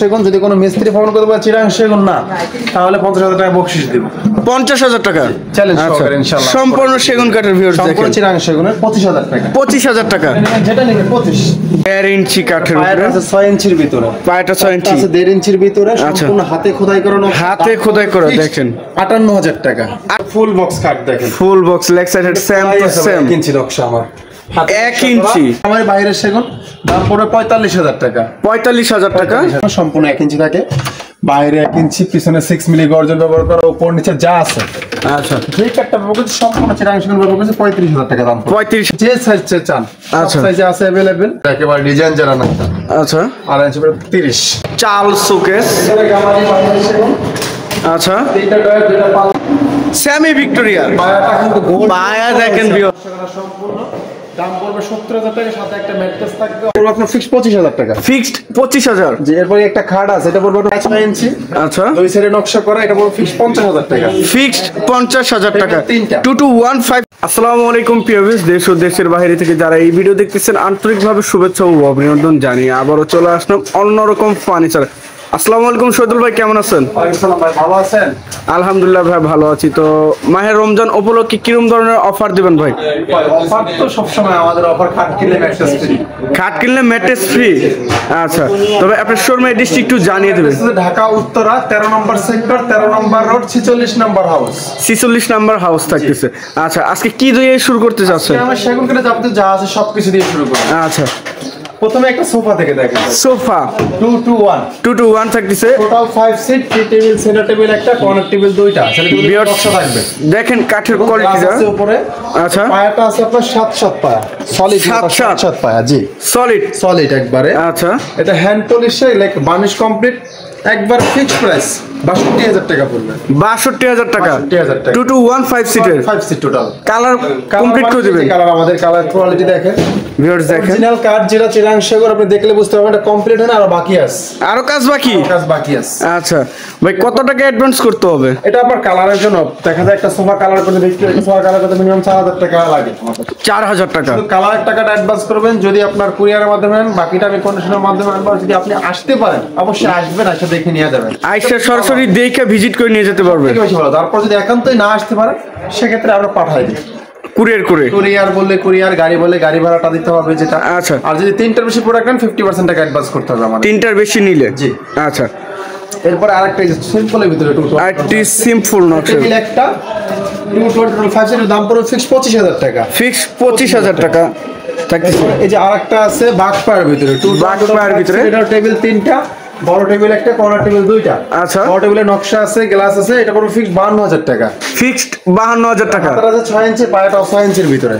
সেগুন যদি কোনো মিস্ত্রি ফোন করতে পারে চিরাং সেগুন না তাহলে 50,000 টাকা বকশিশ দেব। 50,000 টাকা চ্যালেঞ্জ সহকারে ইনশাআল্লাহ। সম্পূর্ণ সেগুন কাঠের ভিউয়ার্স দেখেন। সম্পূর্ণ চিরাং সেগুনের 25,000 টাকা। 25,000 টাকা যেটা নেবে 25 1.5 ইঞ্চি কাঠের পায়াটা উপরে আছে 6 ইঞ্চির ভিতরে। পায়াটা 6 ইঞ্চি আছে 1.5 ইঞ্চির ভিতরে সম্পূর্ণ হাতে খোদাই করানো। হাতে খোদাই করা দেখেন 58,000 টাকা। ফুল বক্স কাট দেখেন। ফুল বক্স লেগ সাইডের সেম টু সেম 1 ইঞ্চি নকশা আমার। 1 ইঞ্চি আমার বাইরের সেগুন দাম পড়বে 45,000 টাকা। 45,000 টাকা সম্পূর্ণ 1 ইঞ্চি থাকে, বাইরে 1 ইঞ্চি, পিছনে 6 মিলি গর্জন ব্যবহার করা, উপর নিচে যা আছে। আচ্ছা যে কাঠটা ব্যবহার করছে সম্পূর্ণ চিরাং সেগুন ব্যবহার করছে 35,000 টাকা দাম। 35 যে সাইজ চান আচ্ছা সাইজে আছে अवेलेबल। একেবারে ডিজাইন যারা না আচ্ছা আর ইঞ্চি 30 চাল শোকেস এখানে গামারি বাইরে সেগুন। আচ্ছা তিনটা ডয়ার দুটো পাল সেমি ভিক্টোরিয়া পায়াটা কিন্তু গোল পায়া দেখেন ভিউয়ার্স সম্পূর্ণ দাম পড়বে 70,000 টাকা, সাথে একটা ম্যাট্রেস থাকবে। পড়বে আপনার ফিক্স 25,000 টাকা। ফিক্সড 25,000 যে এরপরে একটা খাট আছে, এটা পড়বে 6 ইঞ্চি, আচ্ছা দুই সাইডে নকশা করা, এটা পড়বে ফিক্স 50,000 টাকা। ফিক্সড 50,000 টাকা তিনটা। 2215। আসসালামু আলাইকুম পিয়াভিস, দেশ ও দেশের বাইরে থেকে যারা এই ভিডিও দেখতেছেন আন্তরিকভাবে শুভেচ্ছা ও অভিনন্দন জানিয়ে আবারও চলে আসলাম অন্যরকম ফার্নিচার। আসসালামু আলাইকুম শহীদুল ভাই, কেমন আছেন? ওয়ালাইকুম সালাম ভাই, ভালো আছেন? আলহামদুলিল্লাহ ভাই ভালো আছি। তো মাহের রমজান উপলক্ষে কিরকম ধরনের অফার দিবেন ভাই? অফার তো সবসময় আমাদের অফার, খাট কিনলে ম্যাট্রেস ফ্রি। খাট কিনলে ম্যাট্রেস ফ্রি। আচ্ছা, তবে আপনার শোরুমের ডিস্ট্রিক্ট একটু জানিয়ে দেবেন। ঢাকা উত্তরা 13 নম্বর সেক্টর, 13 নম্বর রোড, 46 নম্বর হাউস। 46 নাম্বার হাউস থাকতেছে। আচ্ছা, আজকে কি দিয়ে শুরু করতে যাচ্ছেন? আমরা সেগুন কাঠে যাবতীয় যা আছে সবকিছু দিয়ে শুরু করব। আচ্ছা, প্রথমে একটা সোফা থেকে দেখেন। সোফা 2 to 1 2 to 1 থাকতেছে। Total 5 seat, 3 table, center table একটা, কর্নার টেবিল দুইটা। Viewers, বক্স থাকবে। দেখেন কাঠের কোয়ালিটিটা। আছে উপরে। আচ্ছা, পায়াটা আছে আপনার 7 পায়া। সলিড 7 পায়া, জি। সলিড সলিড একবারে। আচ্ছা, এটা হ্যান্ড পলিশে লাইক বার্নিশ কমপ্লিট, একবার ফিক্সড প্রাইস 62,000 টাকা পড়বে। 62,000 টাকা 62,000 টাকা। 2 to 1 5 সিটের। 5 সিট টোটাল। কালার কমপ্লিট করে দিবেন। কালার আমাদের কালার কোয়ালিটি দেখেন। ভিউয়ার্স দেখেন, অরিজিনাল কাঠ যেটা চিরাং সেগুন, আপনি দেখলে বুঝতে পারবেন এটা কমপ্লিট হয় না, আরো বাকি আছে। আরো কাজ বাকি। কাজ বাকি আছে। আচ্ছা ভাই, কত টাকা অ্যাডভান্স করতে হবে? এটা আপনার কালারের জন্য দেখা যায় একটা সোফা কালার করতে দেখতে, একটা সোফা কালার করতে মিনিমাম 4,000 টাকা লাগে আমাদের। 4,000 টাকা। শুধু কালারের টাকাটা অ্যাডভান্স করবেন, যদি আপনার কুরিয়ারের মাধ্যমে নেন, বাকিটা আমি কন্ডিশনের মাধ্যমে আনবো। যদি আপনি আসতে পারেন অবশ্যই আসবেন, এসে দেখে নিয়ে যাবেন। আইসা সরাসরি দেখে ভিজিট করে নিয়ে যেতে পারবেন। বেশি ভালো। তারপর যদি একান্তই না আসতে পারেন সেক্ষেত্রে আমরা পাঠাই দিই কুরিয়ার করে। কুরিয়ার বললে কুরিয়ার, গাড়ি বলে গাড়ি ভাড়াটা দিতে হবে যেটা। আচ্ছা, আর যদি 3টার বেশি প্রোডাক্ট নেন 50% টাকা অ্যাডভান্স করতে হবে আমাদের। 3টার বেশি নিলে। জি। আচ্ছা, এরপরে আরেকটা সিম্পলের ভিতরে আরটি সিম্পল নকশা। টেবিল একটা 225 এর দাম পড়বে ফিক্স 25,000 টাকা। ফিক্স 25,000 টাকা থাকতেছে। এই যে আরেকটা আছে বাগপায়ের ভিতরে, বাগপায়ের ভিতরে। এটা টেবিল 3টা, বড় টেবিল একটা, কর্নার টেবিল 2টা। আচ্ছা, বড় টেবিলের নকশা আছে, গ্লাস আছে, এটা পড়বে ফিক্স 52,000 টাকা। ফিক্সড 52,000 টাকা। তার আছে 6 ইঞ্চি, পায়াটা 6 ইঞ্চির ভিতরে।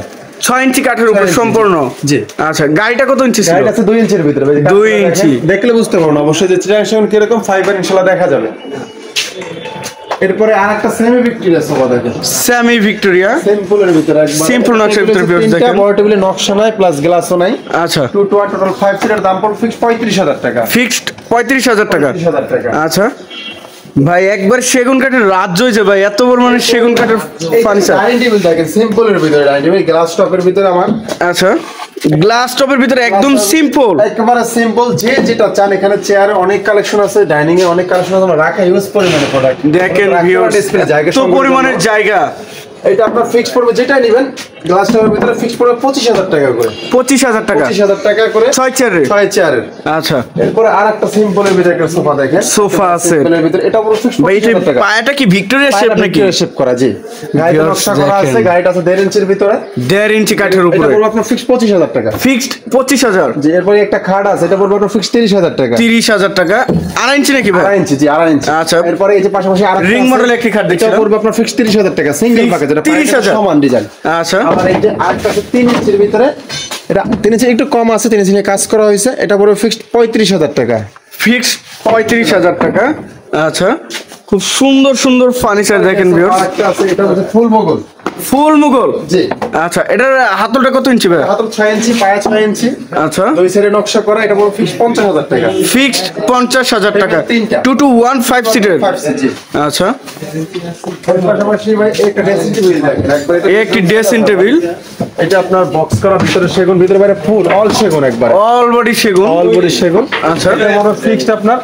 6 ইঞ্চি কাঠের উপর সম্পূর্ণ। জি। আচ্ছা, গাড়িটা কত ইঞ্চি ছিল? গাইড আছে 2 ইঞ্চির ভিতরে। 2 ইঞ্চি। দেখলে বুঝতে পারবেন অবশ্যই যে চিরাং সেগুন কিরকম, ফাইবার ইনশাআল্লাহ দেখা যাবে। এরপরে আরেকটা সেমি ভিক্টোরিয়া সোফা দেখেন। সেমি ভিক্টোরিয়া সিম্পলের ভিতরে একবার। সিম্পল নকশার ভিতরে ভিউয়ার্স দেখেন। বড় টেবিলে নকশা নাই, প্লাস গ্লাসও নাই। আচ্ছা, 2 to 1 টোটাল 5 সিটের দাম পড়বে ফিক্স 35,000 টাকা। ফিক্সড 35,000 টাকা। 35,000 টাকা। আচ্ছা ভাই, একবার সেগুন কাঠের রাজ্য হয়েছে ভাই, এত বড় মানে সেগুন কাঠের ফার্নিচার। ডাইনিং টেবিল দেখেন, সিম্পলের ভিতরে ডাইনিং টেবিল, গ্লাস টপের ভিতরে আমার। আচ্ছা, গ্লাস টপের ভিতরে একদম সিম্পল, একেবারে সিম্পল। যে যেটা চান, এখানে চেয়ারে অনেক কালেকশন আছে, ডাইনিং এ অনেক কালেকশন আছে, আমরা রাখা ইউজ পরিমাণে প্রোডাক্ট দেখেন ভিউয়ার্স, তো পরিমাণের জায়গা। এটা আপনার ফিক্স পড়বে, যেটা নেবেন গ্লাস টপের ভিতরে ফিক্স পড়বে 25,000 টাকা করে। 25,000 টাকা। 25,000 টাকা করে 6 চেয়ারের। 6 চেয়ারের। আচ্ছা, এরপরে আরেকটা সিম্পলের ভিতরে একটা সোফা দেখেন। সোফা আছে সিম্পলের ভিতরে, এটা পুরো ফিক্স ভাই। এটা 25,000 টাকা। পায়াটা কি ভিক্টোরিয়া শেপ নাকি? শেপ করা, জি। গাইড নকশা করা আছে, গাইড আছে 1.5 ইঞ্চির ভিতরে। 1.5 ইঞ্চি কাঠের এটা উপরে। পড়বে আপনার ফিক্স 25,000 টাকা। ফিক্সড 25,000। জি। এরপরে একটা খাট আছে, এটা পড়বে আপনার ফিক্স 30,000 টাকা। 30,000 টাকা। 2.5 ইঞ্চি নাকি ভাই? 2.5 ইঞ্চি, জি 2.5 ইঞ্চি। আচ্ছা। এরপরে এই যে পাশাপাশি আরেকটা রিং মডেল একটি খাট দেখছিলাম। এটা পড়বে আপনার ফিক্স 30,000 টাকা, সিঙ্গেল প্যাকেজ। এটা 30,000 সমান ডিজাইন। আচ্ছা, আবার এই যে আরেকটা আছে 3 ইঞ্চির ভিতরে, এটা 3 ইঞ্চি একটু কম আছে, 3 ইঞ্চি নিয়ে কাজ করা হয়েছে, এটা পড়বে ফিক্সড 35,000 টাকা। ফিক্সড 35,000 টাকা। আচ্ছা, খুব সুন্দর সুন্দর ফার্নিচার দেখেন ভিউয়ার্স। আরেকটা আছে, এটা হচ্ছে ফুল বগল। ফুল মুঘল। জি। আচ্ছা, এটার হাতলটা কত ইঞ্চি ভাই? হাতল 6 ইঞ্চি, পায়া 6 ইঞ্চি। আচ্ছা, দুই সাইডে নকশা করা, এটা বড় ফিক্স 50,000 টাকা। ফিক্সড 50,000 টাকা। তিনটা। 2215 সিটের। 5 জি। আচ্ছা, এর পাশাপাশি ভাই একটা ড্রেসিং টেবিল দেখেন, একবারে এই একটি ড্রেসিং টেবিল। এটা আপনার বক্স করা, ভিতরে সেগুন, ভিতরে বাইরে ফুল অল সেগুন, একবারে অল বডি সেগুন। অল বডি সেগুন। আচ্ছা, এটা বড় ফিক্সড আপনার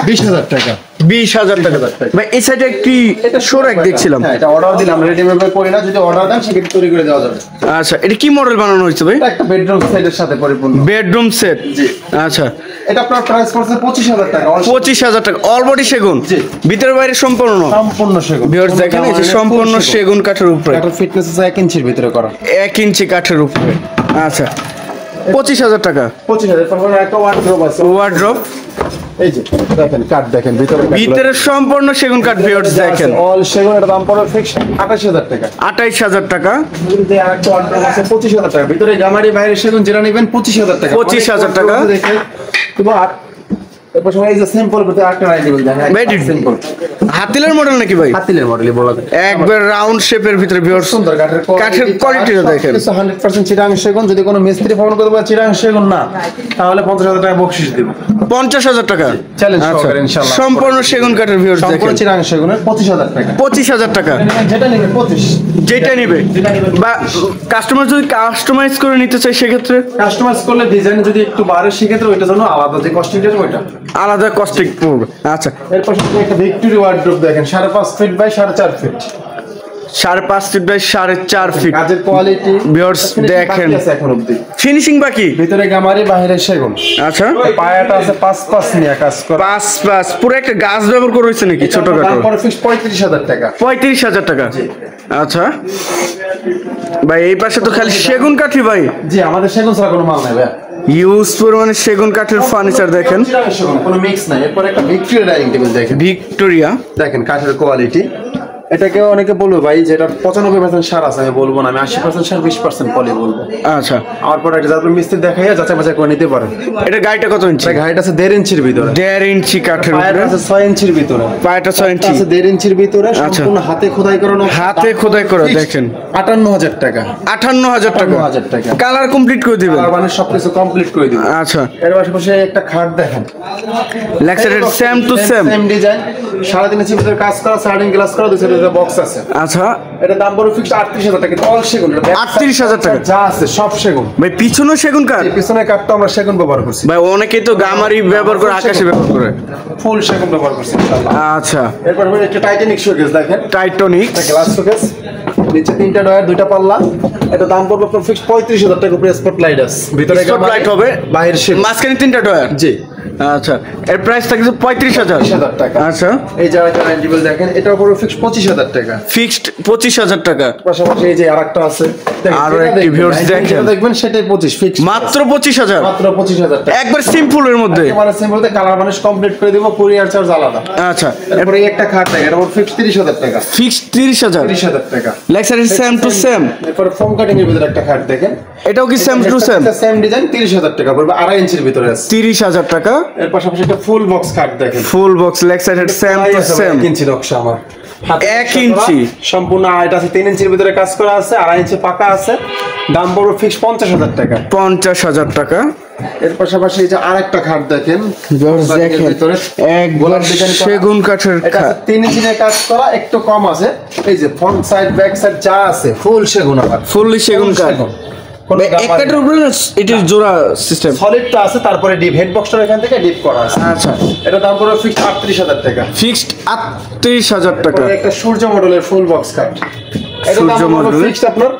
20,000 টাকা। 20,000 টাকা। ভাই এই সাইডে একটি শোরাক দেখছিলাম। হ্যাঁ, এটা অর্ডার দিলাম, রেডিমেড ভাবে করি না, যদি অর্ডার দেন সেক্ষেত্রে তৈরি করে দেওয়া যাবে। আচ্ছা, এটা কি মডেল বানানো হয়েছে ভাই? এটা একটা বেডরুম সেটের সাথে পরিপূর্ণ। Bedroom set. জি। আচ্ছা, এটা আপনার প্রাইস পড়ছে 25,000 টাকা। 25,000 টাকা। অল বডি সেগুন। জি। ভিতরে বাইরে সম্পূর্ণ। সম্পূর্ণ সেগুন। ভিউয়ার্স দেখেন, এই যে সম্পূর্ণ সেগুন কাঠের উপরে। এটা ফিটনেস আছে 1 ইঞ্চির ভিতরে করা। 1 ইঞ্চি কাঠের উপরে। আচ্ছা, 25,000 টাকা। 25,000 টাকা। একটা ওয়ার্ড্রোব আছে। ওয়ার্ড্রোব। এই যে দেখেন, কাঠ দেখেন ভিতরে। ভিতরে সম্পূর্ণ সেগুন কাঠ। ভিউয়ার্স দেখেন, অল সেগুন। এটা দাম পড়বে ফিক্স 28,000 টাকা। 28,000 টাকা। যদি আরেকটা ওয়ার্ড্রোব আছে 25,000 টাকা। ভিতরে গামারি, বাইরে সেগুন, যেটা নেবেন 25,000 টাকা। 25,000 টাকা। দেখেন তোমার এরপর সময় এই যে সিম্পল ভিতরে আরেকটা রাইডিবল দেখেন। Very সিম্পল হাতিলের মডেল নাকি ভাই? হাতিলের মডেলই বলা যায়। একবার রাউন্ড শেপের ভিতরে। ভিউয়ার্স সুন্দর কাঠের কোয়ালিটিটা দেখেন। 100% চিটাং সেগুন। যদি কোনো মিস্ত্রি ফোন করে বলে চিটাং সেগুন না, তাহলে 50,000 টাকা বকশিশ দিব। 50,000 টাকা। চ্যালেঞ্জ আচ্ছা, সহকারে ইনশাআল্লাহ। সম্পূর্ণ সেগুন কাঠের। ভিউয়ার্স সম্পূর্ণ দেখেন, চিটাং সেগুনের 25,000 টাকা। 25,000 টাকা। যেটা নেবে 25। যেটা নিবে বা কাস্টমার যদি কাস্টমাইজ করে নিতে চাই সেক্ষেত্রে কাস্টমাইজ করলে ডিজাইন যদি একটু বাড়ে সেক্ষেত্রে ওইটার জন্য আলাদা যে কস্টিংটা ওইটা। আলাদা কস্টিং পড়বে। আচ্ছা, এরপর একটা ভিক্টোরি ওয়ার্ড্রোব দেখেন, 5.5 feet by 4.5 feet. 5.5 feet by 4.5 feet. কাজের কোয়ালিটি ভিউয়ার্স দেখেন, এখন অবধি ফিনিশিং বাকি। ভিতরে গামারি, বাইরে সেগুন। আচ্ছা, পায়াটা আছে 5 নিয়ে কাজ করা। 5 পুরো একটা গাছ ব্যবহার করে হয়েছে নাকি? ছোটখাটো। দাম পড়ে ফিক্স 35,000 টাকা। 35,000 টাকা। আচ্ছা ভাই, এই পাশে তো খালি সেগুন কাঠই ভাই। জি, আমাদের সেগুন ছাড়া কোনো মাল নাই ভাই। ইউজ পরিমাণে সেগুন কাঠের ফার্নিচার দেখেন। চিটাং সেগুন, কোনো মিক্স নাই। এরপর একটা ভিক্টোরিয়া ডাইনিং টেবিল দেখেন। ভিক্টোরিয়া। দেখেন কাঠের কোয়ালিটি। এটাকে অনেকে বলবে ভাই যে এটা 95% সার আছে, আমি বলবো না, আমি 80% সার 20% পলি বলবো। আচ্ছা, আমার পরে একটা যাদের মিস্ত্রি দেখাইয়া যাচাই বাছাই করে নিতে পারেন। এটা গাড়িটা কত ইঞ্চি? এটা হাইট আছে 1.5 ইঞ্চির ভিতরে। 1.5 ইঞ্চি কাঠের পায়াটা উপরে। আছে 6 ইঞ্চির ভিতরে। পায়াটা 6 ইঞ্চি। আছে 1.5 ইঞ্চির ভিতরে। সম্পূর্ণ হাতে খোদাই করানো। হাতে খোদাই করা দেখেন। 58,000 টাকা। 58,000 টাকা। 58,000 টাকা। কালার কমপ্লিট করে দিবেন। আর মানে সবকিছু কমপ্লিট করে দিব। আচ্ছা, এর পাশাপাশি একটা খাট দেখেন, লেক্সারের same to same. Same design, 3.5 ইঞ্চির ভিতরে কাজ করা, সার্ডিন গ্লাস করা, দুই সাইডে বক্স আছে। আচ্ছা, এটা দাম পড়বে ফিক্স 38,000 টাকা। অল সেগুন। 38,000 টাকা। যা আছে সব সেগুন। ভাই পিছনেও সেগুন কাঠ? এই পিছনের কাঠটা আমরা সেগুন ব্যবহার করছি ভাই অনেকেই তো গামারি ব্যবহার করে, আকাশে ব্যবহার করে। ফুল সেগুন ব্যবহার করছি ইনশাআল্লাহ। আচ্ছা, এরপর একটা টাইটানিক শোকেস দেখেন। টাইটানিক গ্লাস শোকেস, নিচে 3টা ডয়ার, 2টা পাল্লা। এটা দাম পড়বে আপনার ফিক্স 35,000 টাকা। উপরে স্পটলাইট আছে, ভিতরে স্পটলাইট হবে, বাইরে সেগুন। মাঝখানে 3টা ডয়ার। জি। আচ্ছা, এর প্রাইস থাকছে 35,000 টাকা। আচ্ছা, এই যে আরেকটা ডাইনিং টেবিল দেখেন, এটার উপরে ফিক্স 25,000 টাকা। ফিক্সড 25,000 টাকা। পাশাপাশি এই যে আরেকটা আছে, দেখেন, আরো যেটা একটি দেখবেন, viewers যেটা দেখেন। দেখবেন সেটাই 25 ফিক্স। মাত্র 25,000। মাত্র 25,000 টাকা। একবার সিম্পলের মধ্যে। মানে সিম্পলতে কালার বানিশ কমপ্লিট করে দিব, কুরিয়ার চার্জ আলাদা। আচ্ছা, এরপরে এই একটা খাট দেখেন, এর উপর ফিক্স 30,000 টাকা। ফিক্সড 30,000। 30,000 টাকা। লেক্সারের সেম টু সেম। এরপরে ফোম কাটিং এর ভিতরে একটা খাট দেখেন, এটাও কি same to same? Same design, 30,000 টাকা পড়বে, 2.5 ইঞ্চির ভিতরে আছে। 30,000 টাকা। এর পাশাপাশি একটা ফুল বক্স খাট দেখেন, ফুল বক্স লেক্সারের সেম টু সেম। 1 ইঞ্চি নকশা আমার। 1 ইঞ্চি সম্পূর্ণ এটা আছে, 3 ইঞ্চির ভিতরে কাজ করা আছে, 2.5 ইঞ্চি পাকা আছে। দাম পড়বে ফিক্স 50,000 টাকা। 50,000 টাকা। এর পাশাপাশি এই যে আরেকটা খাট দেখেন, দেখেন ভিতরে একবার সেগুন কাঠের এটা আছে 3 ইঞ্চির কাজ করা, একটু কম আছে। এই যে ফ্রন্ট সাইড ব্যাক সাইড যা আছে ফুল সেগুন আবার। ফুললি সেগুন কাঠ। এক কাঠের উপরে এটি জোড়া সিস্টেম। সলিডটা আছে, তারপরে ডিপ হেড বক্সটা এখান থেকে ডিপ করা আছে। আচ্ছা, এটা দাম পড়বে ফিক্স 38,000 টাকা। ফিক্সড 38,000 টাকা। একটা সূর্য মডেলের ফুল বক্স কাট, এটা দাম সূর্য পড়বে মডেলের? ফিক্সড আপনার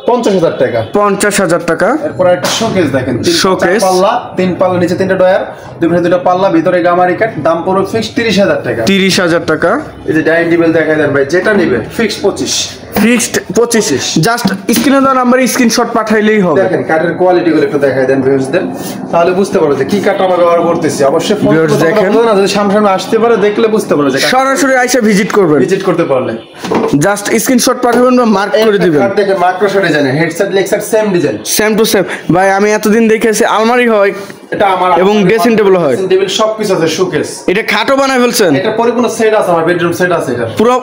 50,000 টাকা। 50,000 টাকা। এরপর একটা শোকেস দেখেন, Showcase। পাল্লা, 3 পাল্লা, নিচে 3টা ডয়ার, দুই পাশে 2টা পাল্লা, ভিতরে গামারি কাট। দাম পড়বে ফিক্স 30,000 টাকা। 30,000 টাকা। এই যে ডাইনিং টেবিল দেখাই দেন ভাই, যেটা নিবে ফিক্স 25। ফিক্সড 25। জাস্ট স্ক্রিনে দেওয়া নাম্বারে স্ক্রিনশট পাঠাইলেই হবে। দেখেন কাঠের কোয়ালিটি গুলো একটু দেখাই দেন ভিউয়ারদের, তাহলে বুঝতে পারবে যে কি কাঠ আমরা ব্যবহার করতেছি। অবশ্যই ফোন Viewers দেখেন। না, যদি সামনে আসতে পারে দেখলে বুঝতে পারবে যে সরাসরি আইসা ভিজিট করবেন। ভিজিট করতে পারলে। জাস্ট স্ক্রিনশট পাঠাবেন বা মার্ক করে দিবেন। কাঠ দেখে Microsoft design, headset Lexar same design, same to same. ভাই আমি এতদিন দেখেছি আলমারি হয় এটা আমার এবং ড্রেসিং টেবিল হয়। ড্রেসিং টেবিল সবকিছু আছে, শোকেস। এটা খাটও বানায় ফেলছেন? এটা পরিপূর্ণ সেট আছে, আমার বেডরুম সেট আছে। এটা পুরো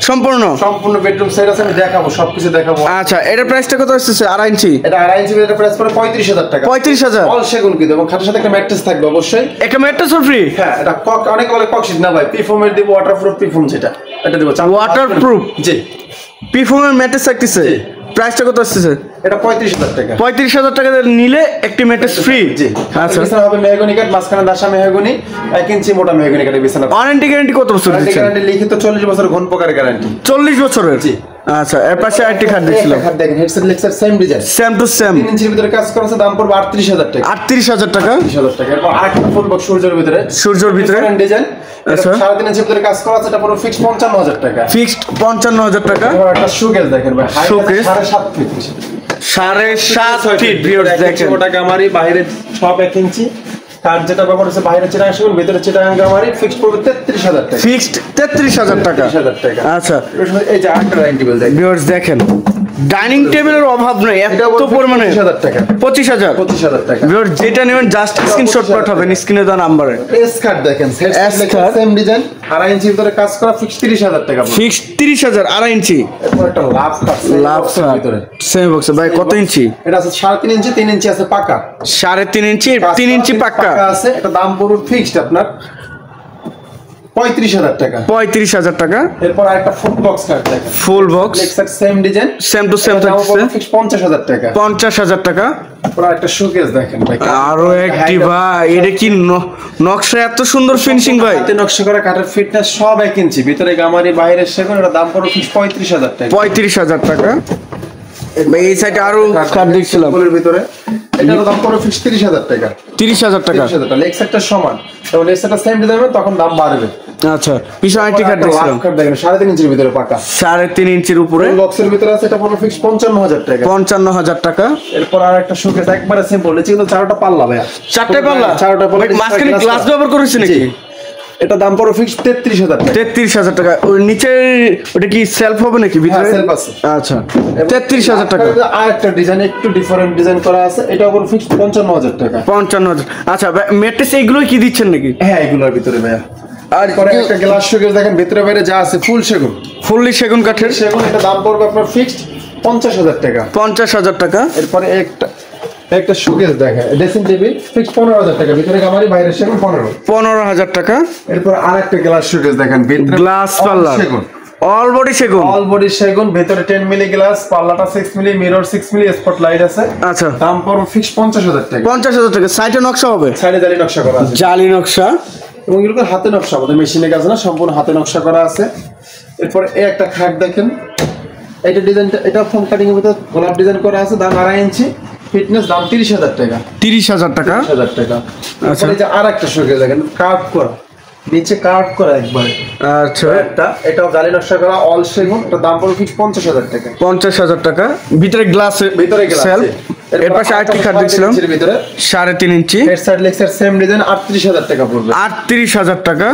সম্পূর্ণ বেডরুম সেট আছে, আমি দেখাবো, সবকিছু দেখাবো। আচ্ছা, এটার প্রাইসটা কত আসছে? 2.5 ইঞ্চি। এটা 2.5 ইঞ্চি, এটা প্রাইস পড়ে 35,000 টাকা। 35,000। অল সেগুন কিন্তু, এবং খাটের সাথে একটা ম্যাট্রেস থাকবে অবশ্যই। একটা ম্যাট্রেস ফ্রি? হ্যাঁ, এটা অনেক বলে ককশিট না ভাই, পিফোমের দিব, ওয়াটারপ্রুফ পিফোম, যেটা এটা দিব ওয়াটারপ্রুফ। জি, পিফোমের ম্যাট্রেস থাকতেছে। প্রাইসটা কত আসছে? এটা 35,000 টাকা। 35,000 টাকা নিলে একটি ম্যাট্রেস ফ্রি। জি, আচ্ছা, বিছানা হবে মেহগনি কাঠ, মাঝখানে দাসা মেহগনি, 1 ইঞ্চি মোটা মেহগনি কাঠের বিছানা। ওয়ারেন্টি গ্যারান্টি কত বছর দিচ্ছেন? গ্যারান্টি লিখিত 40 বছর, ঘন প্রকারের গ্যারান্টি 40 বছরের। জি। আচ্ছা, এর পাশে আরেকটি খাট দেখছিলাম। খাট দেখেন, headset Lexar same design, same to same. 3 ইঞ্চির ভিতরে কাজ করা আছে, দাম পড়বে 38,000 টাকা। 38,000 টাকা। 38,000 টাকা। এরপর আরেকটা ফুল বক্স সূর্যের ভিতরে, সূর্যের ভিতরে ডিজাইন, আচ্ছা। 3.5 ইঞ্চির ভিতরে কাজ করা আছে, এটা পুরো ফিক্স 55,000 টাকা। ফিক্সড 55,000 টাকা। এবার একটা শোকেস দেখেন ভাই, শোকেস 7.5 ফিট, 7.5 ফিট। ভিউয়ার্স দেখেন, ওটা গামারি, বাইরে সব 1 ইঞ্চি। কাঠ যেটা ব্যবহার হচ্ছে বাইরে চিটাগাং সেগুন, ভিতরে চিটাগাং গামারি, ফিক্স পড়বে 33,000 টাকা। ফিক্সড 33,000 টাকা। 33,000 টাকা। আচ্ছা, এই যে আরেকটা ডাইনিং টেবিল দেখেন, ভিউয়ার্স দেখেন, ডাইনিং টেবিলের অভাব নেই এত পরিমাণে। 25,000 টাকা। 25,000 টাকা। ভিউয়ার্স যেটা নেবেন জাস্ট স্ক্রিনশট পাঠাবেন স্ক্রিনে দেওয়া নম্বরে। এস কাট দেখেন, এস কাট সেম ডিজাইন, 2.5 ইঞ্চির ভিতরে কাজ করা, ফিক্স 30,000 টাকা। ফিক্সড 30,000, 2.5 ইঞ্চি। এরপর একটা লাভ কাট, লাভ ভিতরে সেম বক্স ভাই, কত ইঞ্চি? এটা আছে 3.5 ইঞ্চি, 3 ইঞ্চি আছে পাকা। 3.5 ইঞ্চি, 3 ইঞ্চি পাক্কা আছে। এটা দাম পড়বে ফিক্সড আপনার 35,000 টাকা। 35,000 টাকা। এরপর আরেকটা ফুল বক্স কাট দেখেন, full box Lexar same design, same to same থাকছে, ফিক্স 50,000 টাকা। 50,000 টাকা। এরপর একটা শোকেস দেখেন ভাই, আরো একটি ভাই, এটা কি নকশা এত সুন্দর ফিনিশিং ভাই। হাতে নকশা করা, কাঠের ফিটনেস সব 1 ইঞ্চি, ভিতরে গামারি, বাইরে সেগুন, এটা দাম পড়বে ফিক্স 35,000 টাকা। 35,000 টাকা। ভাই এই সাইডে আরো কাঠ দেখছিলাম, ফুলের ভিতরে, এটার দাম পড়বে ফিক্স 30,000 টাকা। 30,000 টাকা। 30,000 টাকা। লেগ সাইডটা সমান, এবং লেগ সাইডটা সেম ডিজাইন হবে, তখন দাম বাড়বে। আচ্ছা, পিছনে আরেকটি কাঠ দেখছিলাম, কাঠ দেখেন, 3.5 ইঞ্চির ভিতরে পাকা, 3.5 ইঞ্চির উপরে, বক্সের ভিতরে আছে, এটা পড়বে ফিক্স 55,000 টাকা। 55,000 টাকা। এরপর আর একটা শোকেস একবারে সিম্পল, নিচে কিন্তু 4টা পাল্লা ভাইয়া, 4টা পাল্লা, 4টা পাল্লা, মাঝখানে গ্লাস ব্যবহার করেছে নাকি? এটা দাম পড়বে ফিক্স 33,000 টাকা। 33,000 টাকা। ওই নিচে ওটা কি সেলফ হবে নাকি ভিতরে? হ্যাঁ, সেলফ আছে। আচ্ছা, 33,000 টাকা। আর একটা ডিজাইন, একটু ডিফারেন্ট ডিজাইন করা আছে, এটা উপর ফিক্স 55,000 টাকা। 55,000। আচ্ছা, ম্যাট্রেস এইগুলোই কি দিচ্ছেন নাকি? হ্যাঁ, এগুলোর ভিতরে ভাইয়া। আর পরে একটা গ্লাস শোকেস দেখেন, ভিতরে বাইরে যা আছে ফুল সেগুন, ফুললি সেগুন কাঠের। সেগুন, এটা দাম পড়বে আপনার ফিক্সড 50,000 টাকা। 50,000 টাকা। এরপরে একটা শোকেস দেখেন, ড্রেসিং টেবিল, ফিক্স 15,000 টাকা, ভিতরে গামারি, বাইরে সেগুন 15,000 টাকা। এরপর আরেকটা গ্লাস শোকেস দেখেন, ভিতরে গ্লাস পাল্লা, সেগুন, অল বডি সেগুন, অল বডি সেগুন, ভিতরে 10 মিলি গ্লাস, পাল্লাটা 6 মিলি, মিরর 6 মিলি, স্পট লাইট আছে। আচ্ছা, দাম পড়বে ফিক্স 50,000 টাকা। 50,000 টাকা। সাইডে নকশা হবে, সাইডে জালি নকশা করা আছে, জালি নকশা, এবং এগুলো হাতে নকশা, আমাদের মেশিনে কাজ না, সম্পূর্ণ হাতে নকশা করা আছে। এরপর এই একটা খাট দেখেন, এটা ডিজাইনটা, এটা ফোম কাটিং এর ভিতরে গোলাপ ডিজাইন করা আছে, দাম 2.5 ইঞ্চি, ফিটনেস, দাম 30,000 টাকা। 30,000 টাকা। 30,000 টাকা। আচ্ছা, এই যে আরেকটা শোকেস দেখেন, কার্ভ করা, নিচে কার্ভ করা একবারে, আচ্ছা, এটাও জালি নকশা করা, অল সেগুন, এটা দাম পড়বে ফিক্স 50,000 টাকা। 50,000 টাকা। ভিতরে গ্লাস, ভিতরে গ্লাস, সেলফ। এর পাশে আরেকটি কাঠ দেখছিলাম, ভিতরে 3.5 ইঞ্চি, হেড সাইড লেক্সার সেম ডিজাইন, 38,000 টাকা পড়বে। 38,000 টাকা।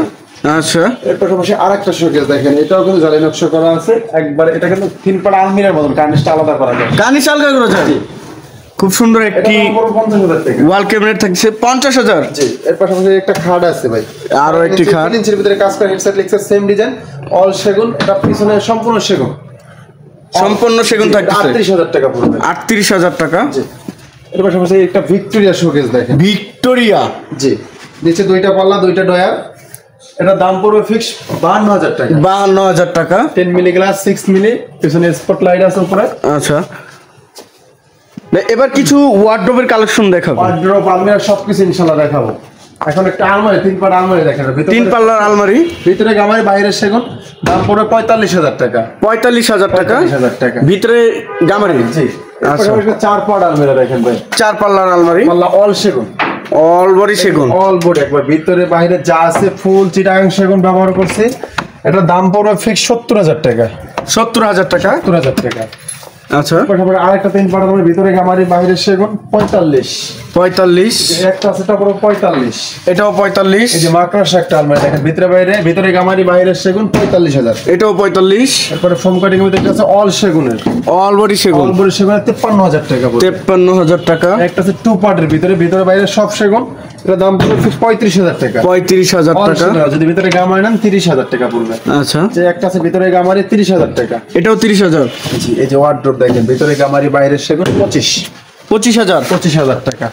আচ্ছা, এর পাশাপাশি আরেকটা শোকেস দেখেন, এটাও কিন্তু জালি নকশা করা আছে একবার, এটা কিন্তু 3 পাড়া আলমিরার মতন, কার্নিশটা আলাদা করা যায়, কানি চালকা করে যায়। খুব সুন্দর একটি এটা দাম পড়বে 50,000 টাকা। ওয়াল ক্যাবিনেট থাকছে 50,000। জি, এর পাশাপাশি একটা খাট আছে ভাই, আরো একটি খাট, 3 ইঞ্চির ভিতরে কাজ করা, হেড সাইড লেক্সার সেম ডিজাইন, অল সেগুন, এটা পিছনে সম্পূর্ণ সেগুন, সম্পূর্ণ সেগুন থাকছে, 38,000 টাকা পড়বে। 38,000 টাকা। জি, এর পাশাপাশি একটা ভিক্টোরিয়া শোকেস দেখেন, ভিক্টোরিয়া, জি, নিচে 2টা পাল্লা, 2টা ডয়ার, এটা দাম পড়বে ফিক্স 52,000 টাকা। 52,000 টাকা। 10 মিলি গ্লাস, 6 মিলি, পিছনে স্পট লাইট আছে উপরে। আচ্ছা, এবার কিছু ওয়ার্ডরোবের কালেকশন দেখাবো, ওয়ার্ড্রপ, আলমিরা সবকিছু ইনশাআল্লাহ দেখাবো। এখন একটা আলমারি, 3 পাড়া আলমারি দেখেন, 3 পাল্লার আলমারি, ভিতরে গামারি, বাইরে সেগুন, দাম পড়বে 45,000 টাকা। 45,000 টাকা। 45,000 টাকা। ভিতরে গামারি। জি, আচ্ছা, আচ্ছা, 4 পাড়া আলমিরা দেখেন ভাই, 4 পাল্লার আলমারি, পাল্লা অল সেগুন, অল বডি সেগুন, অল বোর্ড, একবার ভিতরে বাইরে যা আছে ফুল চিটাগাং সেগুন ব্যবহার করছে। এটা দাম পড়বে ফিক্স 70,000 টাকা। 70,000 টাকা। 70,000 টাকা। আচ্ছা, তারপরে আরেকটা 3 পাড়া আলমারি, ভিতরে গামারি, বাইরে সেগুন, 45। 45। একটা আছে, এটা পুরো 45। এটাও 45। এই যে মাকড়সা একটা আলমারি দেখেন, ভিতরে বাইরে, ভিতরে গামারি, বাইরে সেগুন, 45,000। এটাও 45। তারপরে ফোম কাটিং এর ভিতরে আছে অল সেগুনের, অল বডি সেগুন, অল বডি সেগুনের 53,000 টাকা পড়বে। 53,000 টাকা। একটা আছে 2 পার্টের ভিতরে, ভিতরে বাইরে সব সেগুন, এটা দাম পড়বে 35,000 টাকা। 35,000 টাকা। যদি ভিতরে গামারি নেন 30,000 টাকা পড়বে। আচ্ছা, যে একটা আছে ভিতরে গামারি 30,000 টাকা। এটাও 30,000। জি, এই যে ওয়ার্ডরোব দেখেন, ভিতরে গামারি বাইরের সেগুন 25,000 টাকা।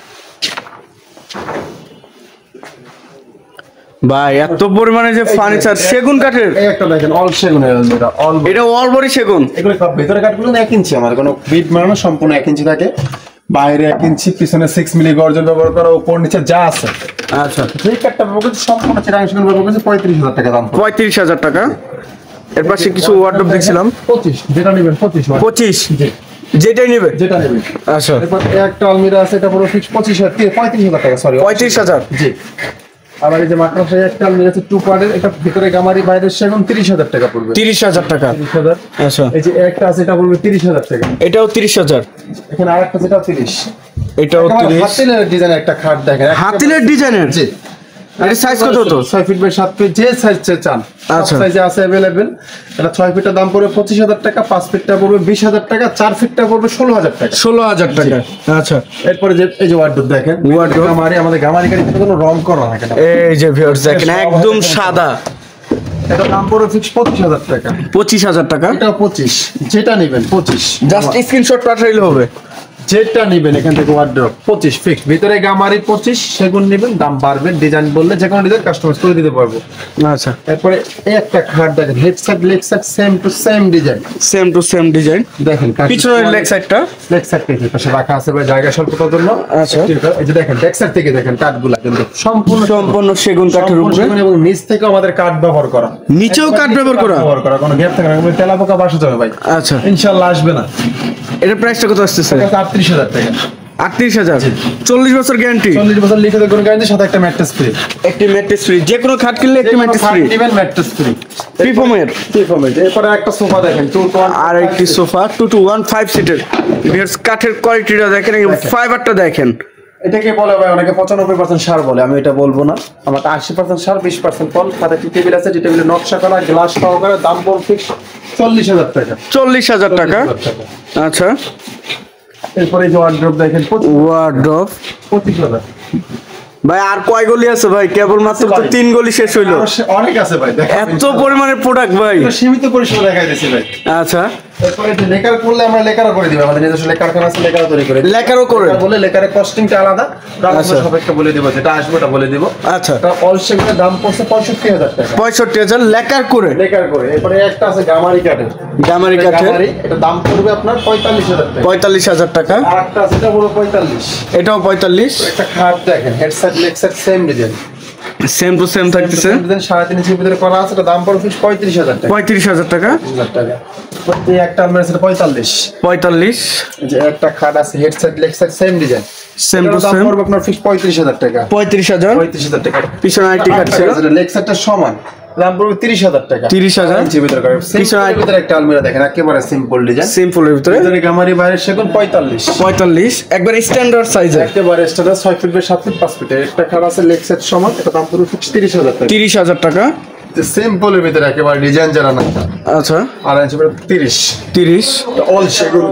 ভাই এত পরিমাণে যে ফার্নিচার সেগুন কাঠের, এই একটা দেখেন অল সেগুনের, এটা অল বডি সেগুন। এগুলো সব ভিতরে কাঠগুলো 1 ইঞ্চি, আমার কোনো বিট মারানো সম্পূর্ণ 1 ইঞ্চি থাকে, বাইরে 1 ইঞ্চি, পিছনে 6 মিলি গর্জন ব্যবহার করা, উপর নিচে যা আছে। আচ্ছা, যে কাঠটা ব্যবহার করছে সম্পূর্ণ চিরাং সেগুন ব্যবহার করছে 35,000 টাকা দাম। 35,000 টাকা। এর পাশে কিছু ওয়ার্ডরোব দেখছিলাম 25, যেটা নেবেন 25, জি, যেটাই নেবে। যেটা নেবেন। আচ্ছা, এরপর একটা আলমিরা আছে, এটা পুরো ফিক্স 35,000 টাকা, সরি 35,000। জি। আবার এই যে মাকড়সায় একটা আলমিরা আছে 2 পার্টের, এটা ভিতরে গামারি বাইরের সেগুন 30,000 টাকা পড়বে। 30,000 টাকা। 30,000। আচ্ছা, এই যে একটা আছে, এটা পড়বে 30,000 টাকা। এটাও 30,000। এখানে আরেকটা যেটা 30, এটাও 30। হাতিলের ডিজাইনের একটা খাট দেখেন, হাতিলের ডিজাইনের। জি। এটা সাইজ কত হতো? 6 ফিট বাই 7 ফিট, যে সাইজ চান আচ্ছা। সাইজে আছে अवेलेबल। এটা 6 ফিটের দাম পড়বে 25,000 টাকা, 5 ফিটটা পড়বে 20,000 টাকা, 4 ফিটটা পড়বে 16,000 টাকা। 16,000 টাকা। আচ্ছা, এরপরে যে এই যে ওয়ার্ডরোব দেখেন, ওয়ার্ডরোব আমাদের গামারি গাড়িতে কোনো রং করা থাকে না। এই যে ভিউয়ার্স দেখেন, একদম সাদা। এটা দাম পড়বে ফিক্স 25,000 টাকা। 25,000 টাকা। এটা 25, যেটা নেবেন 25, জাস্ট স্ক্রিনশট পাঠাইলে হবে। যেটা নেবেন এখান থেকে ওয়ার্ডরোব 25 ফিক্স, ভিতরে গামারি 25, সেগুন নেবেন, দাম বাড়বে, ডিজাইন বললে যে কোনো ডিজাইন কাস্টমাইজ করে দিতে পারবো। আচ্ছা, এরপরে এই একটা খাট দেখেন, head side leg side same to same design, same to same design. দেখেন পিছনের লেগ সাইডটা, লেগ সাইড থেকে পাশে রাখা আছে ভাই, জায়গা স্বল্পতার জন্য। আচ্ছা। এই যে দেখেন ব্যাক সাইড থেকে দেখেন কাঠগুলা কিন্তু সম্পূর্ণ সেগুন কাঠের উপরে, সেগুন, এবং নিচ থেকে আমাদের কাঠ ব্যবহার করা, নিচেও কাঠ ব্যবহার করা, কোনো গ্যাপ থাকে না, তেলা পোকা বাসা যাবে ভাই, আচ্ছা। ইনশাআল্লাহ আসবে না। এটার প্রাইসটা কত আসতেছে? 38,000 টাকা। 38,000। 40 বছর গ্যারান্টি, 40 বছর লিখিত কোনো গ্যারান্টি, সাথে একটা ম্যাট্রেস ফ্রি। একটি ম্যাট্রেস ফ্রি, যে কোনো খাট কিনলে একটি ম্যাট্রেস ফ্রি, দিবেন ম্যাট্রেস ফ্রি, প্রিফর্মের। এরপরে একটা সোফা দেখেন 2 to 1, আর একটি সোফা 2 to 1 5 সিটের। ভিউয়ার্স কাঠের কোয়ালিটিটা দেখেন, এই ফাইবারটা দেখেন। এটাকে বলে ভাই অনেকে 95% সার বলে, আমি এটা বলবো না। আমার 80% সার, 20% পল। সাথে টি টেবিল আছে, টি টেবিলে নকশা করা, গ্লাস সহকারে, দাম পড়বে ফিক্স 40,000 টাকা। 40,000 টাকা। 40,000 টাকা। আচ্ছা, এরপরে যে ওয়ার্ডরোব দেখেন ওয়ার্ডরোব 25,000। ভাই আর কয় গলি আছে ভাই? কেবল মাত্র তো 3 গলি শেষ হইলো। অনেক আছে ভাই, দেখেন এত পরিমাণের প্রোডাক্ট ভাই। সীমিত পরিসরে দেখাই দিয়েছি ভাই। আচ্ছা, এরপরে যে লেকার করলে আমরা লেকারও করে দিব, আমাদের নিজস্ব লেকার কারখানা আছে, লেকারও তৈরি করে দিই। লেকারও করে বলে লেকারের কস্টিংটা আলাদা, দাম আচ্ছা। সবাইকে বলে দিব, যেটা আসবে ওটা বলে দিব। আচ্ছা, এটা অল সেগুনের দাম পড়ছে 65,000 টাকা 65,000 লেকার করে, লেকার করে। এরপরে একটা আছে গামারি কাঠের, গামারি কাঠের, এটা দাম পড়বে আপনার 45,000 টাকা। 45,000 টাকা। আর একটা আছে, এটা পুরো 45। এটাও 45। একটা খাট দেখেন, head side leg side same design, same to same থাকতেছে। 3.5 ইঞ্চির ভিতরে করা আছে, এটা দাম পড়বে ফিক্স 35,000 টাকা। 35,000 টাকা। 35,000 টাকা। এই একটা আলমারি আছে 45। 45। যে একটা খাট আছে, head side leg side same design, same to দাম সেম পড়বে আপনার ফিক্স 35,000 টাকা। 35,000। 35,000 টাকা। পিছনে আরেকটি কাঠ ছিল, লেগ সাইডটা সমান, দাম পড়বে 30,000 টাকা। 30,000 ইঞ্চির ভিতরে করে। সিম্পলের ভিতরে একটা আলমারি দেখেন, একেবারে সিম্পল ডিজাইন, সিম্পলের ভিতরে, ভিতরে গামারি বাইরের সেগুন 45। 45 একবার স্ট্যান্ডার্ড সাইজে, একেবারে স্ট্যান্ডার্ড 6 ফিট বাই 7 ফিট 5 ফিটের একটা খাট আছে, লেগ সেট সমান, এটা দাম পড়বে ফিক্স 30,000 টাকা। 30,000 টাকা। সিম্পলের ভিতরে একেবারে ডিজাইন জানা না, আচ্ছা, আর ইঞ্চি ভিতরে 30। 30। অল সেগুন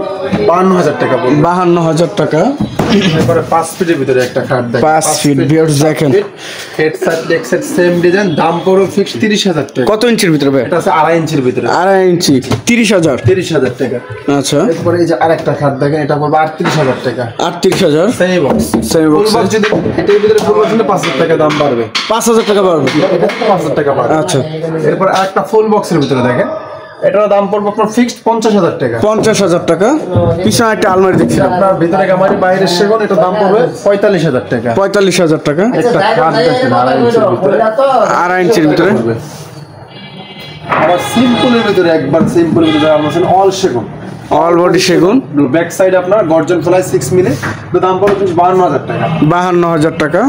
52,000 টাকা পড়বে। 52,000 টাকা। এরপরে 5 ফিটের ভিতরে একটা খাট দেখেন, 5 ফিট, ভিউয়ার্স দেখেন, head side leg side same design, দাম পড়বে ফিক্স 30,000 টাকা। কত ইঞ্চির ভিতরে ভাই? এটা আছে 2.5 ইঞ্চির ভিতরে, 2.5 ইঞ্চি, 30,000। 30,000 টাকা। আচ্ছা, এরপরে এই যে আরেকটা খাট দেখেন, এটা পড়বে 38,000 টাকা। 38,000। Semi box, semi box, full box যদি এটার ভিতরে ফুল বক্স নিলে 5,000 টাকা দাম বাড়বে, 5,000 টাকা বাড়বে। এটা 5,000 টাকা বাড়বে। আচ্ছা, এরপর আরেকটা ফুল বক্সের ভিতরে দেখেন, এটার দাম পড়বে আপনার ফিক্সড 50,000 টাকা। 50,000 টাকা। পিছনে একটা আলমারি দেখছিলাম, আপনার ভিতরে গামারি বাইরের সেগুন, এটা দাম পড়বে 45,000 টাকা। 45,000 টাকা। একটা খাট দেখেন 2.5 ইঞ্চির ভিতরে, 2.5 ইঞ্চির ভিতরে। আবার সিম্পলের ভিতরে, একবার সিম্পলের ভিতরে আলমারি অল সেগুন, অল বডি সেগুন, ব্যাক সাইড আপনার গর্জন ফ্লাই 6 মিলি, তো দাম পড়বে 52,000 টাকা। 52,000 টাকা।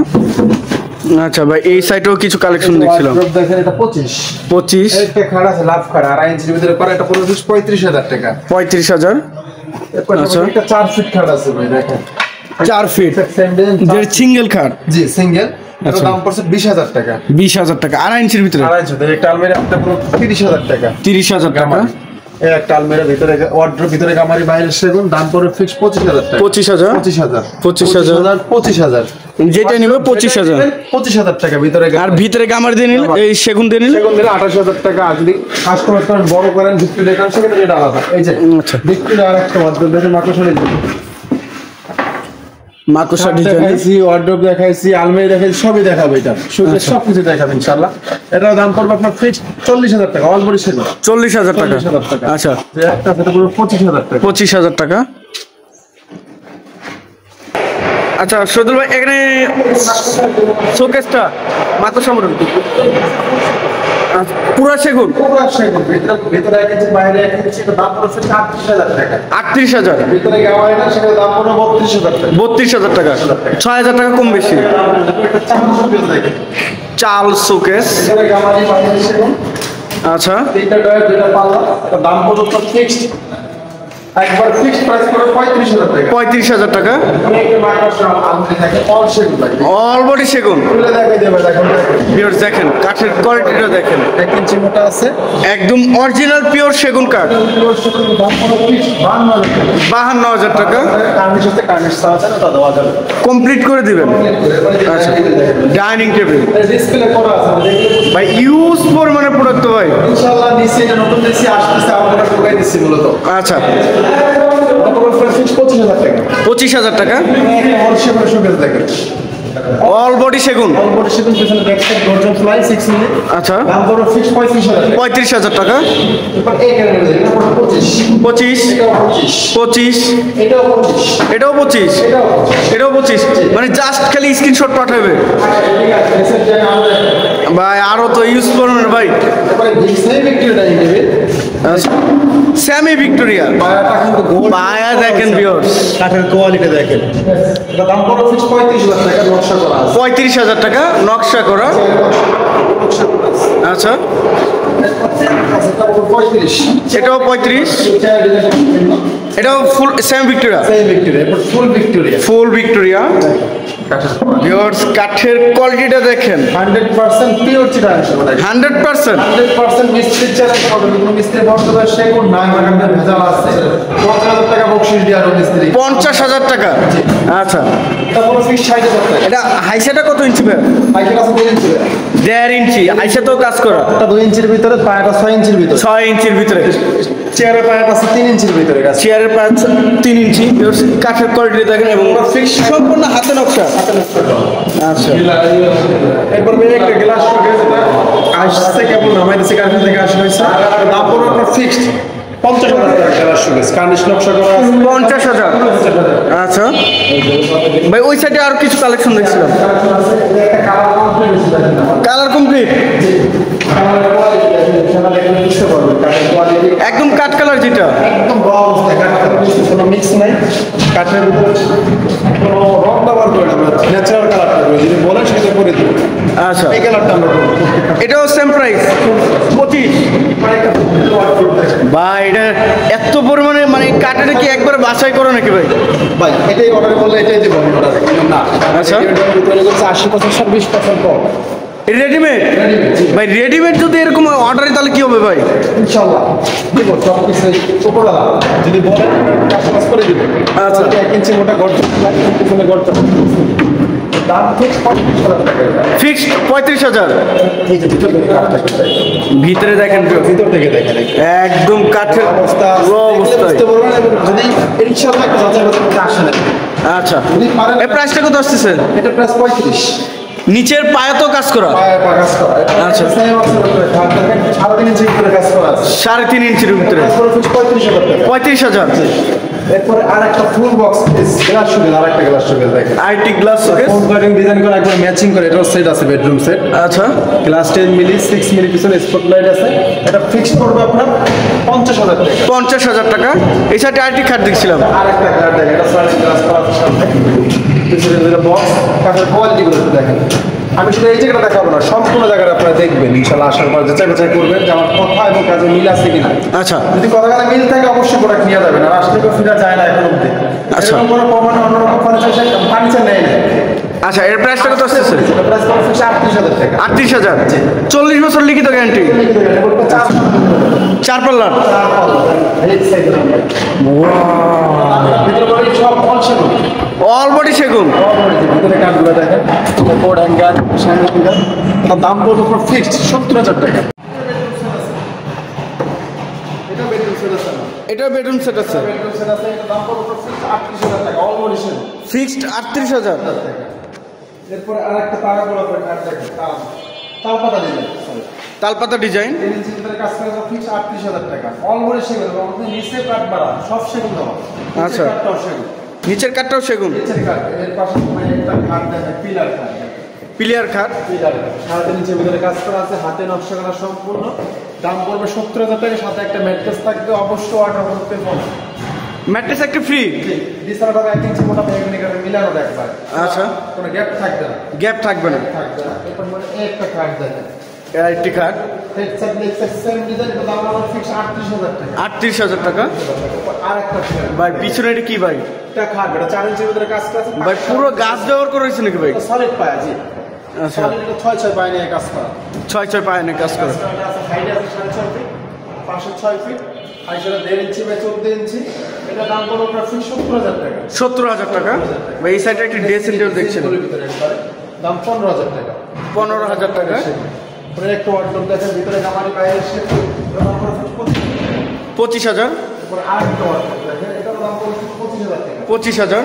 আচ্ছা ভাই, এই সাইডেও কিছু কালেকশন দেখছিলাম, দেখেন এটা 25। 25। একটা খাট আছে লাভ খাট 2.5 ইঞ্চির ভিতরে করা, এটা পড়বে 35,000 টাকা। 35,000। এরপর আচ্ছা। একটা 4 ফিট খাট আছে ভাই, দেখেন 4 ফিট, সেম ডিজাইন, যে সিঙ্গেল খাট, জি সিঙ্গেল, এটার আচ্ছা। দাম পড়ছে 20,000 টাকা। 20,000 টাকা। 2.5 ইঞ্চির ভিতরে 2.5 ইঞ্চি, একটা আলমারি আপনার পুরো 30,000 টাকা। 30,000 টাকা। এই একটা আলমিরা ভিতরে ওয়ার্ড্রোব ভিতরে গামারি বাইরে সেগুন দাম পড়ে ফিক্স 25000 টাকা 25000 25000 25000 যেটা নিবে 25000 25000 টাকা ভিতরে আর ভিতরে গামার দিয়ে নিলে এই সেগুন দিয়ে নিলে সেগুন দিলে 28000 টাকা। আর যদি কাস্টমার করেন বড় করেন ভিক্টোরিয়া কারণ সেখানে এটা আলাদা। এই যে আচ্ছা ভিক্টোরিয়া আরেকটা মাধ্যম দেখে মাকড়সা মাকড়সা ডিজাইন দেখাইছি, ওয়ার্ড্রোব দেখাইছি, আলমারি দেখাইছি, সবই দেখাবো। এটা শুধু সবকিছু দেখাবো ইনশাআল্লাহ। এটার দাম পড়বে আপনার ফিক্স 40000 টাকা অল বডি সেগুন 40000 টাকা 40000 টাকা। আচ্ছা যে একটা সেটা পড়বে 25000 টাকা 25000 টাকা। আচ্ছা শহীদুল ভাই এখানে শোকেসটা মাকড়সা মোড়ক পুরা সেগুন পুরো সেগুন ভিতরে এক ইঞ্চি বাইরে এক ইঞ্চি এটা দাম পড়বে 38000 টাকা 38000 ভিতরে গাওয়াই না সেটা দাম পড়বে 32000 টাকা 32000 টাকা 6000 টাকা কম বেশি। এটা 400 পিস দেখে চাল শোকেস ভিতরে গামারি বাইরে সেগুন আচ্ছা তিনটা ডয়ার দুইটা পাল্লা এটা দাম পড়বে তো ফিক্সড একবার ফিক্সড প্রাইস করে 35000 টাকা 35000 টাকা একটা মাইক্রোসফট আলমারি থাকে অল সেগুন লাগে অল বডি সেগুন। খুলে দেখাই দেবে দেখুন ভিউয়ার্স দেখেন কাঠের কোয়ালিটিটা দেখেন 1 ইঞ্চি মোটা আছে একদম অরিজিনাল পিওর সেগুন কাঠ পিওর সেগুন দাম পড়বে ফিক্সড 52000 টাকা কার্নিশ আছে কার্নিশ ছাড়া আছে না তা দেওয়া যাবে কমপ্লিট করে দিবেন। আচ্ছা ডাইনিং টেবিল ডিসপ্লে করা আছে দেখলে ভাই ইউজ পরিমাণে প্রোডাক্ট ভাই ইনশাআল্লাহ নিচে এটা নতুন নিচে আসতেছে আমরা ঢুকাই দিচ্ছি মূলত আচ্ছা ফিক্স 25000 টাকা 25000 টাকা একটা অল শেপের শোকেস দেখেন অল বডি সেগুন অল বডি সেগুন পিছনে ব্যাক সাইড গর্জন ফ্লাই 6 মিলি আচ্ছা দাম পড়বে ফিক্স 35000 টাকা 35000 টাকা এবার এই ক্যামেরা দেখেন 25 25 এটাও 25 এটাও 25 এটাও 25 মানে জাস্ট খালি স্ক্রিনশট পাঠাবে ঠিক আছে এসে যে আমরা ভাই আরো তো ইউজ করুন ভাই এবারে ভিক্সাই ভিক্টোরিয়া ডাইনিং টেবিল স্যামি ভিক্টোরিয়া পায়াটা কিন্তু গোল্ড পায়া দেখেন ভিউয়ার্স কাঠের কোয়ালিটি দেখেন এটা দাম পড়বে ফিক্স 35000 টাকা নকশা করা আছে 35000 টাকা নকশা করা আচ্ছা এটাও 35 এটাও ফুল স্যামি ভিক্টোরিয়া ফুল ভিক্টোরিয়া ভিউয়ার্স কাঠের কোয়ালিটিটা দেখেন 100% পিওর চিটাগাং সেগুন 100% 100% মিস্ত্রি চ্যালেঞ্জ করবে কোনো মিস্ত্রি বর্তমানে সেগুন নাই মাগানের ভেজাল আছে 50000 টাকা বকশিশ দিয়ে আরো মিস্ত্রি 50000 টাকা আচ্ছা তারপরে ফিক্স 60000 টাকা এটা হাইসাটা কত ইঞ্চি ভাই পাইকারি আছে 2 ইঞ্চি 1.5 ইঞ্চি হাইসাতেও কাজ করা এটা 2 ইঞ্চির ভিতরে পায়াটা 6 ইঞ্চির ভিতরে 6 ইঞ্চির ভিতরে চেয়ারের পায়াটা আছে 3 ইঞ্চির ভিতরে গাছ চেয়ারের পাঁচ 3 ইঞ্চি কাঠের কোয়ালিটি দেখেন এবং ফিক্স সম্পূর্ণ হাতে নকশা আচ্ছা এরপর মেয়ে একটা গ্লাস শোকেস এটা আসছে কেবল নামাই দিছে কারখানা থেকে আসা হয়েছে দাম পড়বে আপনার ফিক্সড 50000 টাকা গ্লাস শোকেস কার্নিশ নকশা করা আছে 50000 আচ্ছা ভাই ওই সাইডে আর কিছু কালেকশন দেখছিলাম কালার কমপ্লিট একদম কাঠ কালার যেটা একদম র অবস্থায় কোনো মিক্স নাই কাঠের ভিতরে কোনো রং ব্যবহার করি না আমরা ন্যাচারাল কালারটা করি যদি বলেন সেটা করে দিব আচ্ছা এই কালারটা আমরা করবো এটাও সেম প্রাইস 25 ভাই এটা এত পরিমাণে মানে কাঠের কি একবার বাছাই করো নাকি ভাই ভাই এটাই অর্ডার করলে এটাই দেবো আমি অর্ডার না আচ্ছা। তৈরি করছে 80% 20% কম রেডিমেড ভাই রেডিমেড যদি এরকম অর্ডারে তাহলে কি হবে ভাই ইনশাআল্লাহ দিব সব কিছু উপরওয়ালা যদি বলেন কাজ করে দিব আচ্ছা। 1 ইঞ্চি মোটা গর্জন পিছনে গর্জন দাম ঠিক 35000 টাকা ফিক্সড 35000 এই যে ভিতরে দেখেন ভিতর থেকে দেখেন একদম কাঠের অবস্থা অবস্থায় বুঝতে পারবেন এবং যদি ইনশাআল্লাহ একটা যাচাই বাছাই করতে আসেন আচ্ছা যদি পারেন এই প্রাইসটা কত আসতেছে এটা প্রাইস 35 নিচের পায়াতেও কাজ করা পায়ে কাজ করা আচ্ছা। সেম আছে সাড়ে 3 ইঞ্চি ভিতরে কাজ করা আছে 3.5 ইঞ্চির ভিতরে তারপরে 35000 টাকা 35000 এরপরে আরেকটা ফুল বক্স গ্লাস শোকেস আরেকটা গ্লাস শোকেস দেখেন IT glass showcase phone cutting design করা একবার ম্যাচিং করে এটাও সেট আছে বেডরুম সেট আচ্ছা গ্লাস 10 মিলি 6 মিলি পিছনে স্পটলাইট আছে এটা ফিক্সড করবে আপনার 50000 টাকা 50000 টাকা এই সাইডে আইটি কার্ড দেখছিলাম আরেকটা কার্ড দেখেন এটা সাইজ গ্লাস করা আছে সামনে পিছনে দুটো বক্স কাঠের কোয়ালিটি গুলো দেখেন আমি শুধু এই জায়গাটা দেখাবো না সম্পূর্ণ জায়গাটা আপনারা দেখবেন ইনশাআল্লাহ আসার পর যাচাই বাছাই করবেন যে আমার কথা এবং কাজে মিল আছে কিনা আচ্ছা যদি কথা কাজে মিল থাকে অবশ্যই প্রোডাক্ট নিয়ে যাবেন আর আসলে কেউ ফিরা যায় না এখন অব্দি আচ্ছা। এরকম কোনো প্রমাণ অন্যরকম ফার্নিচার নেই না আচ্ছা, এর প্রাইসটা কত আসতেছে? এটা প্রাইস করা হচ্ছে 38,000 টাকা। 38,000, 40 বছর লিখিত গ্যারান্টি, 4 পাল্লার। অল বডি সেগুন। দাম বলবো ফিক্সড 70,000 টাকা। এটা বেডরুম সেট আছে, ফিক্সড 38,000। এরপরে আরেকটা তারা গোলাপ দেখেন, তালপাতা ডিজাইন, তালপাতা ডিজাইন, কাজ করে ফিক্স 38,000 টাকা। অলরেডি সেগুন, নিচে কাঠ বাড়া সব সেগুন দেওয়া। আচ্ছা, নিচের কাঠটাও সেগুন। নিচের কাঠ, এর পাশে একটা কাঠ দেখেন, পিলার কাঠ, পিলিয়ার খাট, পিলার কাঠ, সাথে নিচের ভিতরে কাজ করা আছে, হাতে নকশা করা সম্পূর্ণ। দাম পড়বে 70,000 টাকা, সাথে একটা ম্যাট্রেস থাকবে, অবশ্যই অর্ডার করতে হবে। ম্যাট্রেস একটা ফ্রি, বিছানাটা 1 ইঞ্চি মোটা মেকানিক্যাল মিলানো দেখবার। আচ্ছা, কোনো গ্যাপ থাকবে না, গ্যাপ থাকবে না। এরপর মানে একটা কাঠ দেখেন, একটি খাট, হেডসেট লেক্সাস সেম ডিজাইন, দাম আমাদের ফিক্স 38,000 টাকা। 38,000 টাকা। আরেকটা ভাই পিছনে এটা কি ভাই? এটা খাট, এটা 4 ইঞ্চির ভিতরে কাজ করা আছে ভাই পুরো গাছ ব্যবহার করে রয়েছে নাকি ভাই? সলিড পায়া, জি। আচ্ছা, সলিড 6 পায়া নিয়ে কাজ করা। 6 পায়ে না কাজ করে। এটা আছে হাইট আছে 6.5 ফিট, পাশে 6 ফিট, আর সেটা 1.5 ইঞ্চি বাই 14 ইঞ্চি। এটা দাম পড়বে আপনার ফিক্স 70,000 টাকা। 70,000 টাকা। ভাই এই সাইডে একটি ড্রেসিং টেবিল দেখছেন, দাম 15,000 টাকা। 15,000 টাকা। পরে একটা ওয়ার্ডরোব দেখেন, ভিতরে গামারি বাইরে এসে দাম পড়বে 25,000। এরপর আরেকটা ওয়ার্ডরোব দেখেন, এটার দাম পড়বে 25,000 টাকা। 25,000।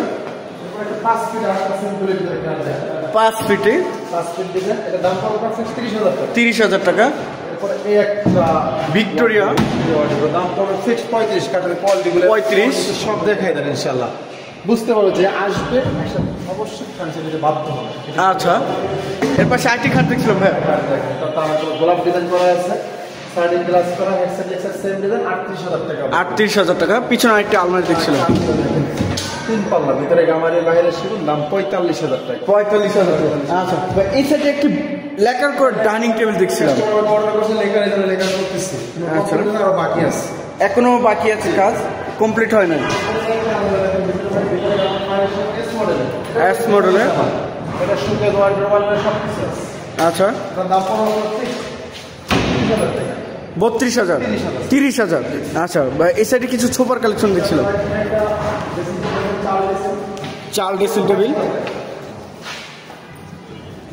এরপর একটা 5 ফিট আরেকটা সিম্পলের ভিতরে কাজ দেখেন, 5 ফিটে 5 ফিট দিবেন, এটা দাম পড়বে ফিক্স 30,000 টাকা। 30,000 টাকা। এরপর এই একটা ভিক্টোরিয়া, ওয়ার্ডরোব, দাম পড়বে ফিক্স 35, কাটার কোয়ালিটিগুলো 35 সব দেখাই দেন ইনশাআল্লাহ। বুঝতে পারো যে আসবে, অবশ্যই ফ্যান্সি দিতে বাধ্য হবে। আচ্ছা, এর পাশে আইটি খাট দেখছিলাম ভাই, তার গোলাপ ডিজাইন করা আছে, সাইডিং গ্লাস করা, হেডসেট লেক্সাস সেম ডিজাইন, 38,000 টাকা। 38,000 টাকা। পিছনে আরেকটি আলমারি দেখছিলাম, 3 পাল্লা, ভিতরে গামারি বাইরে সেগুন, দাম 45,000 টাকা। 45,000 টাকা। আচ্ছা, ভাই এই সাইডে একটি লেকার করে ডাইনিং টেবিল দেখছিলাম, অর্ডার করছে, লেখার জন্য লেখা করতেছি, আচ্ছা, আরো বাকি আছে, এখনো বাকি আছে, কাজ কমপ্লিট হয় নাই। এস মডেলের, এটা সুন্দর ওয়ার্ডরোব সব কিছু আছে। আচ্ছা, এটার দাম পড়বে 30,000 টাকা। 32,000, 30,000। আচ্ছা, ভাই এই সাইডে কিছু ছোপার কালেকশন দেখছিলাম, চাল ড্রেসিং টেবিল,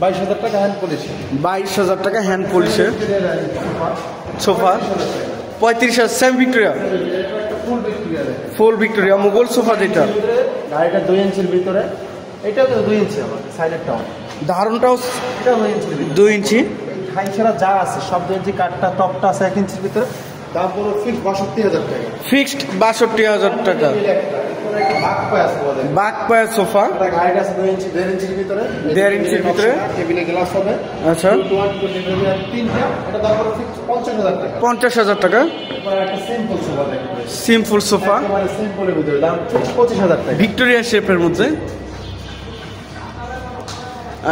22,000 টাকা হ্যান্ড পলিশ। 22,000 টাকা হ্যান্ড পলিশের sofa. 35,000 same Victoria, full Victoria Mughal sofa, যেটা গাড়িটা 2 ইঞ্চির ভিতরে, এটা তো 2 ইঞ্চি, আমার সাইডেরটাও ধারণটাও এটা 2 ইঞ্চির ভিতরে, 2 ইঞ্চি। হাই ছাড়া যা আছে সব 2 ইঞ্চি, কাঠটা টপটা আছে 1 ইঞ্চির ভিতরে, দাম পুরো ফিক্স 62,000 টাকা। ফিক্সড 62,000 টাকা। বাক পায় আছে বলে, বাক পায়ের সোফা, এটা গাড়িটা আছে 2 ইঞ্চি, 1.5 ইঞ্চির ভিতরে, 1.5 ইঞ্চির ভিতরে, টেবিলে গ্লাস হবে। আচ্ছা, 3টা, এটা দাম পুরো ফিক্স 50,000 টাকা। 50,000 টাকা। এরপর একটা সিম্পল সোফা দেখবেন, সিম্পল সোফা, একেবারে সিম্পলের ভিতরে, দাম ফিক্স 25,000 টাকা। ভিক্টোরিয়া শেপের মধ্যে।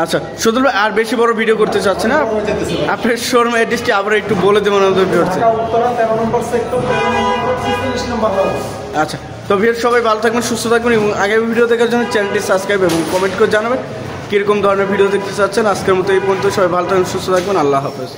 আচ্ছা, শুধু আর বেশি বড় ভিডিও করতে চাচ্ছি না, আপনার শোরুম অ্যাড্রেসটি আবার একটু বলে দেবেন আমাদের ভিউয়ারদের। ঢাকা উত্তরা 13 নম্বর সেক্টর, 46 নম্বর হাউস। আচ্ছা, তো ভিউয়ার সবাই ভালো থাকবেন, সুস্থ থাকবেন এবং আগামী ভিডিও দেখার জন্য চ্যানেলটি সাবস্ক্রাইব এবং কমেন্ট করে জানাবেন কিরকম ধরনের ভিডিও দেখতে চাচ্ছেন। আজকের মতো এই পর্যন্ত, সবাই ভালো থাকবেন, সুস্থ থাকবেন, আল্লাহ হাফেজ।